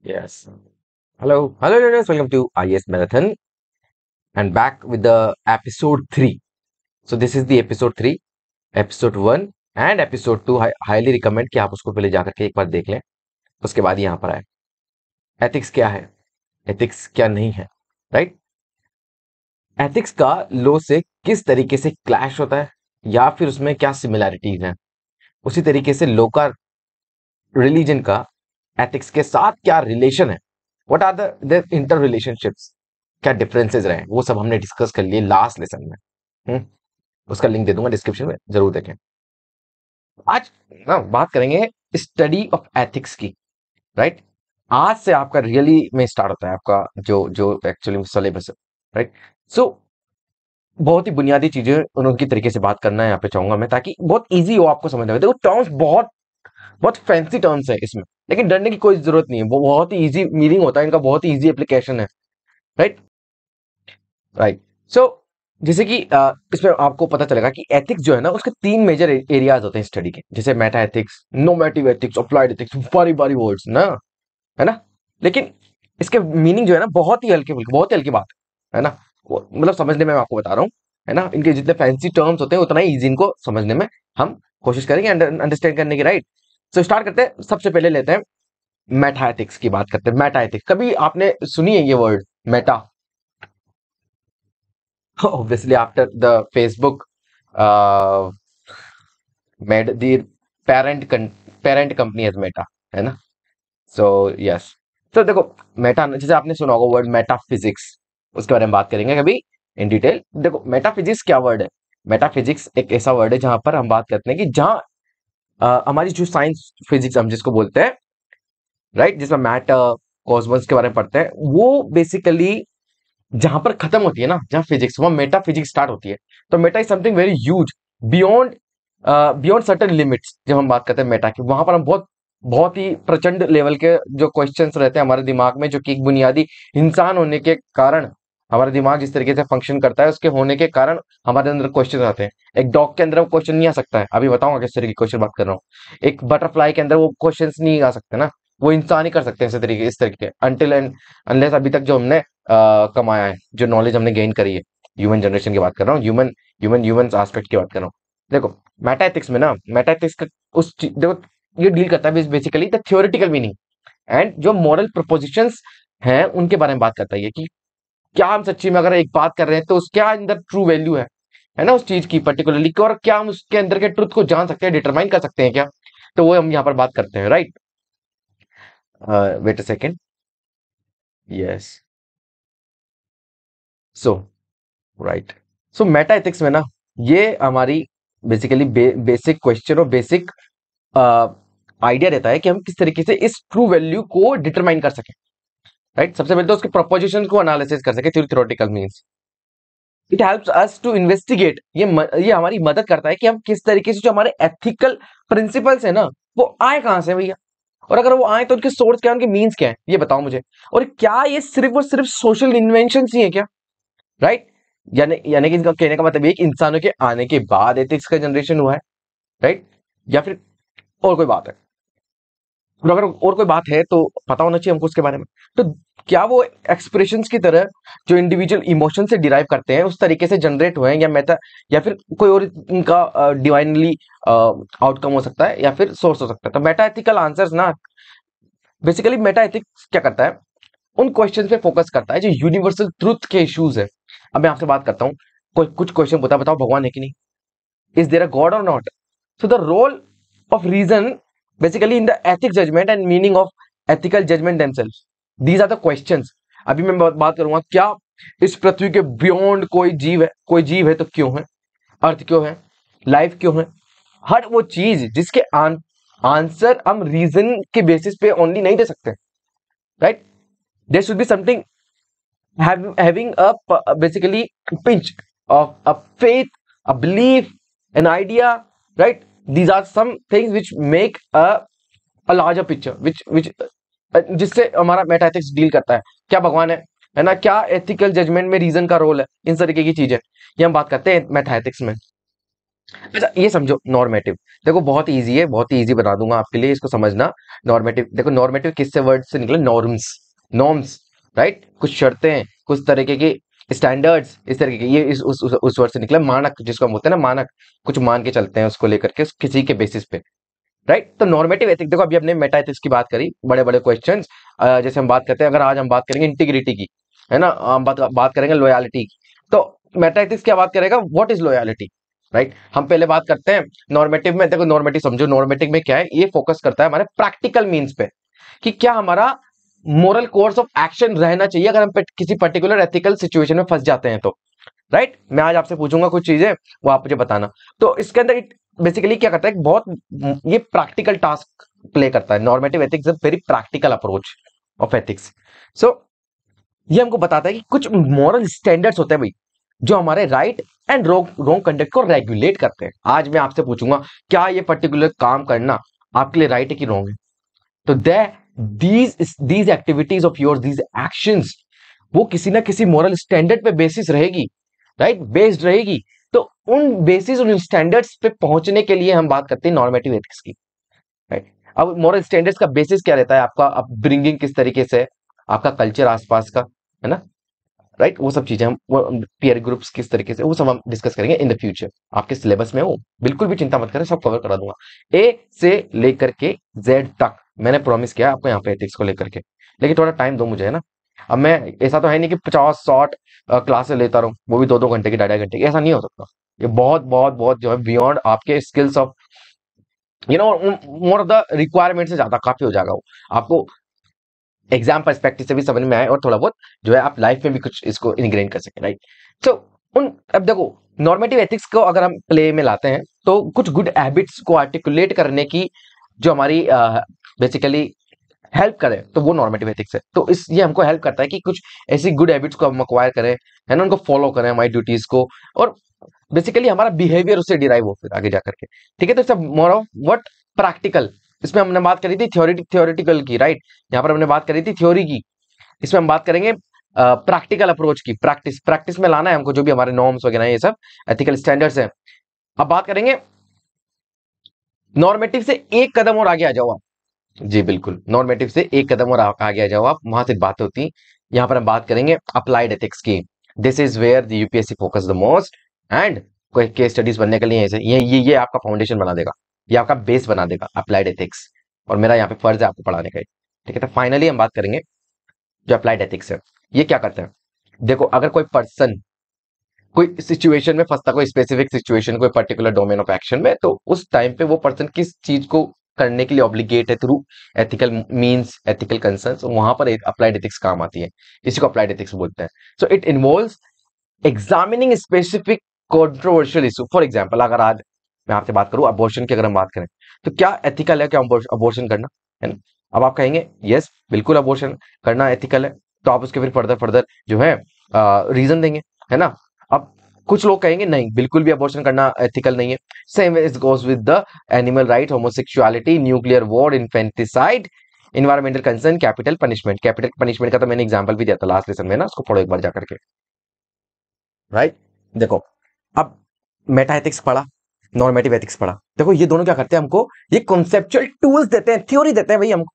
Yes. Hello, learners. Welcome to IS Marathon and back with the episode 3. So, this is the episode 3, episode 1 and episode 2. Highly recommend कि आप उसको पहले जाकर के एक बार देख लें, उसके बाद यहाँ पर आए. एथिक्स क्या है, एथिक्स क्या नहीं है, राइट? एथिक्स का लॉ से किस तरीके से क्लैश होता है या फिर उसमें क्या सिमिलैरिटीज हैं, उसी तरीके से लॉ का रिलीजन का एथिक्स के साथ क्या रिलेशन है, what are the inter relationships, क्या डिफरेंसेस रहे, वो सब हमने डिस्कस कर लिए लास्ट लेसन में. हम्म, उसका लिंक दे दूंगा डिस्क्रिप्शन में, जरूर देखें. आज ना बात करेंगे स्टडी ऑफ एथिक्स की, राइट? आज से आपका रियली में स्टार्ट होता है आपका जो जो एक्चुअली सिलेबस है, राइट? सो बहुत ही बुनियादी चीजें उनकी तरीके से बात करना है यहाँ पे चाहूंगा मैं, ताकि बहुत इजी हो आपको समझने में. देखो टर्म्स बहुत बहुत फैंसी टर्म्स है इसमें, लेकिन डरने की कोई जरूरत नहीं है. वो बहुत ही इजी मीनिंग होता है इनका, बहुत ही इजी एप्लीकेशन है, राइट? राइट. सो जैसे कि इसमें आपको पता चलेगा कि एथिक्स जो है ना, उसके 3 मेजर एरियाज होते हैं स्टडी के, जैसे Meta ethics, normative ethics, applied ethics. बारी बारी वर्ड्स ना, है ना? लेकिन इसके मीनिंग जो है ना, बहुत ही हल्के फुल्के, बहुत ही हल्की बात है ना? मतलब समझने में मैं आपको बता रहा हूँ, है ना? इनके जितने फैंसी टर्म्स होते हैं उतना ही इजी इनको समझने में हम कोशिश करेंगे अंडरस्टैंड करने की, राइट? सो स्टार्ट करते हैं. सबसे पहले लेते हैं मेटा एथिक्स की बात करते हैं. मेटा एथिक्स कभी आपने सुनी है ये word Meta? Obviously, after the Facebook uh, made the parent company as Meta, है ना? So yes. तो देखो मेटा, जैसे आपने सुना होगा वर्ड मेटाफिजिक्स, उसके बारे में बात करेंगे कभी इन डिटेल. देखो मेटाफिजिक्स क्या वर्ड है? मेटाफिजिक्स एक ऐसा वर्ड है जहां पर हम बात करते हैं कि जहां हमारी जो साइंस फिजिक्स हम जिसको बोलते हैं, राइट, जिसमें मैटर कॉस्मोस के बारे में पढ़ते हैं, वो बेसिकली जहां पर खत्म होती है ना, जहां फिजिक्स, वहां मेटा फिजिक्स स्टार्ट होती है. तो Meta is something very huge, beyond beyond certain limits. जब हम बात करते हैं मेटा की, वहां पर हम बहुत बहुत ही प्रचंड लेवल के जो क्वेश्चंस रहते हैं हमारे दिमाग में, जो कि एक बुनियादी इंसान होने के कारण हमारा दिमाग जिस तरीके से फंक्शन करता है, उसके होने के कारण हमारे अंदर क्वेश्चन आते हैं. एक डॉग के अंदर वो क्वेश्चन नहीं आ सकता है, अभी बताऊंगा किस तरीके की क्वेश्चन बात कर रहा हूँ. एक बटरफ्लाई के अंदर वो क्वेश्चन नहीं आ सकते ना, वो इंसान ही कर सकते हैं इस तरीके अनटिल एंड अनलेस अभी तक जो हमने कमाया है, जो नॉलेज हमने गेन करी है. ह्यूमन जनरेशन की बात कर रहा हूँ, ह्यूमन ह्यूमन ह्यूमन एस्पेक्ट की बात कर रहा हूँ. देखो मेटाएथिक्स में ना, मेटाएथिक्स का देखो ये डील करता है basically the theoretical meaning and जो मॉरल प्रपोजिशंस हैं उनके बारे में बात करता है. ये कि क्या हम सच्ची में अगर एक बात कर रहे हैं तो उस क्या अंदर ट्रू वैल्यू है ना, उस चीज की पर्टिकुलरली, और क्या हम उसके अंदर के ट्रुथ को जान सकते हैं, डिटरमाइन कर सकते हैं क्या? तो वो हम यहाँ पर बात करते हैं, right? Wait a second. Yes. So right. So meta ethics में ना, ये हमारी बेसिकली बेसिक क्वेश्चन और बेसिक आइडिया रहता है कि हम किस तरीके से इस ट्रू वैल्यू को डिटरमाइन कर सकें, राइट? सबसे पहले तो उसके प्रोपोजिशन को एनालिसिस कर सके, theoretical means. It helps us to investigate, ये हमारी मदद करता है कि हम किस तरीके से जो हमारे एथिकल प्रिंसिपल्स है ना, वो आए कहां से भैया, और अगर वो आए तो उनके सोर्स क्या है, उनके मीन्स क्या है, ये बताओ मुझे. और क्या ये सिर्फ और सिर्फ सोशल इन्वेंशन ही है क्या, राइट? यानी यानी कि इनका कहने का मतलब ये कि इंसानों के आने के बाद एथिक्स का जनरेशन हुआ है, राइट? या फिर और कोई बात है? और अगर और कोई बात है तो पता होना चाहिए हमको उसके बारे में. तो क्या वो एक्सप्रेशंस की तरह जो इंडिविजुअल इमोशन से डिराइव करते हैं उस तरीके से जनरेट हुए हैं, या मेटा, या फिर कोई और इनका डिवाइनली आउटकम हो सकता है, या फिर सोर्स हो सकता है? तो मेटा एथिकल आंसर्स ना, बेसिकली मेटा एथिक्स क्या करता है, उन क्वेश्चन पे फोकस करता है जो यूनिवर्सल ट्रुथ के इश्यूज है. अब मैं आपसे बात करता हूँ, कोई कुछ क्वेश्चन बताओ भगवान है कि नहीं, इज देयर अ गॉड और not? So the role of reason basically in the ethics judgment and meaning of ethical judgment themselves. These are the questions. अभी मैं बात करूंगा, क्या इस पृथ्वी के बियॉन्ड कोई जीव है? कोई जीव है तो क्यों है? अर्थ क्यों है? लाइफ क्यों है? हर वो चीज जिसके आंसर हम रीजन के बेसिस पे ओनली नहीं दे सकते, right? There should be something having a basically pinch of a faith, a belief, an idea, right? These are some things which make a larger picture, which जिससे हमारा मेटाएथिक्स deal करता है. क्या भगवान है ना? क्या एथिकल जजमेंट में रीजन का रोल है? इन तरीके की चीजें ये हम बात करते हैं मेटाएथिक्स में. अच्छा ये समझो नॉर्मेटिव, देखो बहुत इजी है, बहुत ही इजी बना दूंगा आपके लिए इसको समझना। नॉर्मेटिव देखो, नॉर्मेटिव किससे वर्ड से निकला? नॉर्म्स, नॉर्म्स, राइट, कुछ शर्तें, कुछ तरीके की स्टैंडर्ड्स, इस तरीके के, ये उस वर्ड से निकला। मानक जिसको हम बोलते हैं ना, मानक, कुछ मान के चलते हैं उसको लेकर के किसी के बेसिस पे, राइट। तो नॉर्मेटिव एथिक्स, देखो अभी हमने मेटा एथिक्स की बात करी, बड़े बड़े क्वेश्चंस, जैसे हम बात करते हैं, अगर आज हम बात करेंगे इंटीग्रिटी की, है ना, हम बात करेंगे लॉयलिटी की, तो मेटा एथिक्स क्या बात करेगा? What is loyalty, right. हम पहले बात करते हैं नॉर्मेटिव में, देखो नॉर्मेटिव समझो, नॉर्मेटिव में क्या है, ये फोकस करता है हमारे प्रैक्टिकल मीन्स पे, कि क्या हमारा मोरल कोर्स ऑफ एक्शन रहना चाहिए अगर हम किसी पर्टिकुलर एथिकल सिचुएशन में फंस जाते हैं तो, राइट। मैं आज आपसे पूछूंगा कुछ चीजें, वो आप मुझे बताना। तो इसके अंदर बेसिकली क्या करता है, बहुत ये प्रैक्टिकल टास्क प्ले करता है। Normative ethics very practical approach of ethics. So ये हमको बताता है कि कुछ मॉरल स्टैंडर्ड्स होते हैं भाई, जो हमारे राइट एंड रॉन्ग कंडक्ट को रेगुलेट करते हैं। आज मैं आपसे पूछूंगा, क्या ये पर्टिकुलर काम करना आपके लिए राइट है कि रॉन्ग है? तो these activities of your, these actions, वो किसी ना किसी मॉरल स्टैंडर्ड पे बेसिस रहेगी, राइट, बेस्ड रहेगी। तो उन बेसिस, उन स्टैंडर्ड्स पे पहुंचने के लिए हम बात करते हैं नॉर्मेटिव एथिक्स की, राइट। अब मॉरल स्टैंडर्ड्स का बेसिस क्या रहता है? आपका अपब्रिंगिंग किस तरीके से है, आपका कल्चर आसपास का, है ना, राइट। वो सब चीजें हम, पीयर ग्रुप्स किस तरीके से, वो सब हम डिस्कस करेंगे इन द फ्यूचर। आपके सिलेबस में हो, बिल्कुल भी चिंता मत करें, सब कवर करा दूंगा, ए से लेकर के जेड तक। मैंने प्रॉमिस किया आपको यहाँ पे एथिक्स को लेकर के, लेकिन थोड़ा टाइम दो मुझे, है ना। अब मैं, ऐसा तो है नहीं कि 50-60 क्लासेस लेता रहूं, वो भी 2-2 घंटे की, 2.5 घंटे की, ऐसा नहीं हो सकता। ये बहुत बहुत बहुत जो है बियॉन्ड आपके skills of, you know, more the requirement से ज्यादा काफी हो जाएगा वो। आपको एग्जाम पर्सपेक्टिव से भी समझ में आए, और थोड़ा बहुत जो है आप लाइफ में भी कुछ इसको इंग्रेन कर सके, राइट। सो उन, अब देखो नॉर्मेटिव एथिक्स को अगर हम प्ले में लाते हैं, तो कुछ गुड हैबिट्स को आर्टिकुलेट करने की जो हमारी बेसिकली हेल्प करे, तो वो नॉर्मेटिव एथिक्स है। तो इस, ये हमको हेल्प करता है कि कुछ ऐसी गुड हैबिट्स को हम अक्वायर करें, है ना, उनको फॉलो करें, हमारी ड्यूटीज को, और बेसिकली हमारा बिहेवियर उससे डिराइव हो फिर आगे जाकर के, ठीक है। तो सब मोर ऑफ व्हाट, प्रैक्टिकल। इसमें हमने बात करी थी थ्योरेटिकल की, राइट। यहाँ पर हमने बात करी थी थ्योरी की, इसमें हम बात करेंगे प्रैक्टिकल अप्रोच की। प्रैक्टिस, प्रैक्टिस में लाना है हमको जो भी हमारे नॉर्म्स वगैरह ये सब एथिकल स्टैंडर्ड्स हैं। अब बात करेंगे नॉर्मेटिव से एक कदम और आगे आ जाओ आप। जी बिल्कुल, नॉर्मेटिव से एक कदम और आगे आ जाओ आप, वहां से बातें होती हैं। यहाँ पर हम बात करेंगे अप्लाइड एथिक्स की। This is where the UPSC focus the most, and कोई केस स्टडीज बनने के लिए ऐसे ये आपका फाउंडेशन बना देगा, ये आपका बेस बना देगा अप्लाइड एथिक्स। और मेरा यहाँ पे फर्ज है आपको पढ़ाने का, ठीक है। तो फाइनली हम बात करेंगे जो अप्लाइड एथिक्स है, ये क्या करता है। देखो अगर कोई पर्सन कोई सिचुएशन में फंसता, कोई स्पेसिफिक सिचुएशन, कोई पर्टिकुलर डोमेन ऑफ एक्शन में, तो उस टाइम पे वो पर्सन किस चीज को करने के लिए ऑब्लिगेट है through ethical means, ethical concerns, वहां पर अप्लाइड एथिक्स काम आती है। इसी को अप्लाइड एथिक्स बोलते हैं। So it involves examining specific controversial issue. For example, अगर आज मैं आपसे बात करूं अबॉर्शन की, अगर हम बात करें, तो क्या एथिकल है क्या अबॉर्शन करना, है ना। अब आप कहेंगे यस बिल्कुल अबॉर्शन करना एथिकल है, तो आप उसके फिर फर्दर फर्दर जो है रीजन देंगे, है ना। अब कुछ लोग कहेंगे नहीं, बिल्कुल भी अबॉर्शन करना एथिकल नहीं है। Same is goes with the animal right, homosexuality, nuclear war, infanticide, environmental concern, capital punishment. Capital punishment का तो मैंने एग्जांपल भी दिया था लास्ट लेसन में ना, उसको पढ़ो एक बार जाकर के, राइट। देखो अब मेटा एथिक्स पढ़ा, नॉर्मेटिव एथिक्स पढ़ा, देखो ये दोनों क्या करते हैं, हमको ये कॉन्सेप्चुअल टूल्स देते हैं, थ्योरी देते हैं भाई हमको,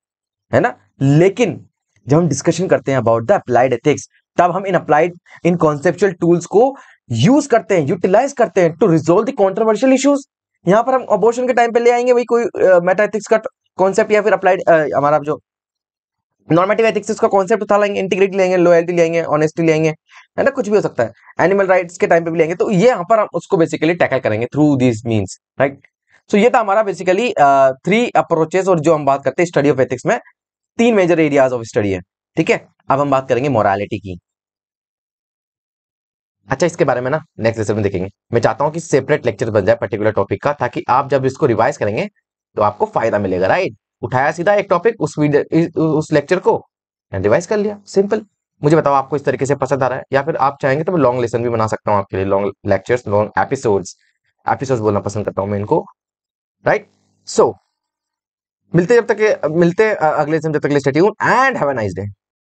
है ना। लेकिन जब हम डिस्कशन करते हैं अबाउट द अप्लाइड एथिक्स, तब हम इन अप्लाइड, इन कॉन्सेप्चुअल टूल्स को यूज करते हैं, यूटिलाइज करते हैं to resolve the controversial issues. यहां पर हम अबॉर्शन के टाइम पे ले आएंगे भाई कोई मेटा एथिक्स का कॉन्सेप्ट, या फिर अप्लाइड हमारा जो नॉर्मेटिव एथिक्स उसका कॉन्सेप्ट उठा लेंगे, इंटीग्रिटी लेंगे, लॉयल्टी लेंगे, ऑनेस्टी लेंगे, है ना, कुछ भी हो सकता है। एनिमल राइट्स के टाइम पे भी लेंगे, तो ये यहाँ पर हम उसको बेसिकली टैकल करेंगे थ्रू दिस मींस, राइट। सो ये था हमारा बेसिकली 3 अप्रोचेस, और जो हम बात करते हैं स्टडी ऑफ एथिक्स में 3 मेजर एरियाज ऑफ स्टडी है, ठीक है। अब हम बात करेंगे मोरालिटी की। अच्छा इसके बारे में ना नेक्स्ट लेसन में देखेंगे। मैं चाहता हूं कि सेपरेट लेक्चर बन जाए पर्टिकुलर टॉपिक का, ताकि आप जब इसको रिवाइज करेंगे तो आपको फायदा मिलेगा, राइट। उठाया सीधा एक टॉपिक, उस वीडियो उस लेक्चर को रिवाइज कर लिया, सिंपल। मुझे बताओ आपको इस तरीके से पसंद आ रहा है, या फिर आप चाहेंगे तो मैं लॉन्ग लेसन भी बना सकता हूँ आपके लिए, long lectures, long episodes, episodes बोलना पसंद करता हूँ मैं इनको, राइट। सो मिलते जब तक मिलते अगले लेसन, जब तक stay tuned and have a nice day.